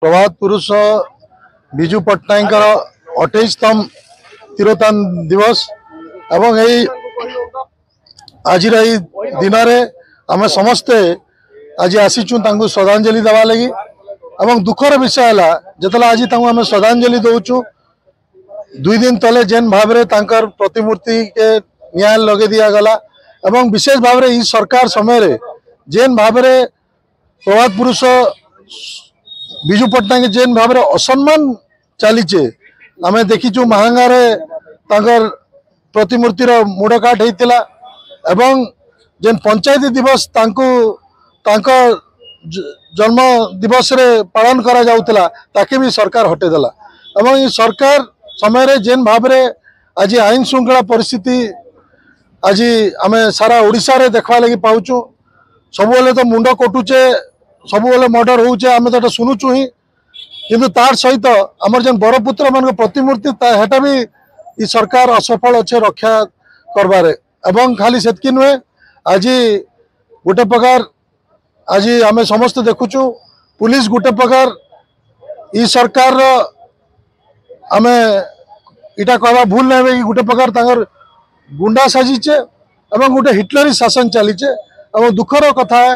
प्रभात पुरुष विजु पट्टनायक 28तम तिरोधान दिवस एवं आज दिन आम समस्ते आज आसीचु श्रद्धांजलि देवा लगी एवं दुखर विषय है जो आज आम श्रद्धांजलि दौचु 2 दिन तले जेन भाव में प्रतिमूर्ति के न्याय लगे दिया गला एवं विशेष भाव में सरकार समय जेन भाव में प्रभात पुरुष विजु पट्टनायक जेन भाव में असम्मान चलीचे आम देखीचु महांगार प्रतिमूर्तिर मुड़ काट होता एवं जेन पंचायती दिवस जन्म दिवस रे पालन करा जाउतला ताके भी सरकार हटेदेला एवं ये सरकार समय जेन भाव में आज आईन श्रृंखला परिस्थिति आज आम सारा ओडिशा रे देखवा लगी पाउचु सबुले तो मुंड कटुचे सबुले मर्डर होचे आम तो शुणुचु ही किंतु तार सहित आमर जेन बरपुत्र मान प्रतिमूर्ति हेटा भी ये सरकार असफल अच्छे रक्षा करबारे एवं खाली सेतकी नुहे आज गोटे प्रकार आज आम समस्त देखुचु पुलिस गोटे प्रकार ई सरकार आम इटा कहवा भूल नहीं कि गोटे प्रकार तांगर गुंडा साजिचे एवं गोटे हिटलरी शासन चलीचे एवं दुखर कथा है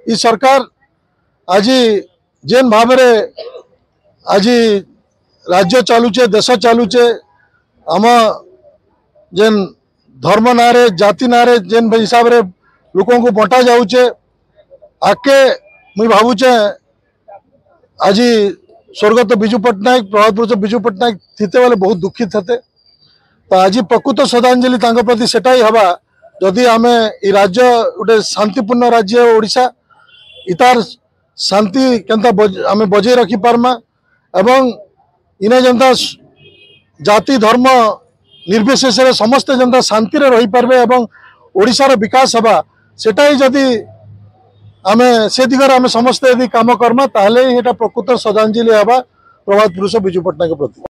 ये सरकार आज जेन भाव में आज राज्य चलुचे देश चलुचे आम जेन धर्म ना जाति ना जेन हिसाब से लोक को बंटा जाऊचे आके मुई भावुचे आज स्वर्गत विजु पट्टनायक प्रभात पुरुष विजु पट्टनायक थीते बेले बहुत दुखित थे तो आज प्रकृत श्रद्धांजलि प्रति सेटा ही हवा जदि आम ये राज्य गोटे शांतिपूर्ण राज्य ओडिशा इतार शांति केनता आम बजे रखी पारमा एवं इने जनता जाति धर्म निर्विशेष समस्ते जनता शांति रही पारबे एवं ओडिशार विकास हवा सेटा ही जदि आम से दिगरे आम समस्ते यदि काम करमा ताहले ही प्रकृत श्रद्धांजलि हवा प्रभात पुरुष विजु पट्टनायक प्रति।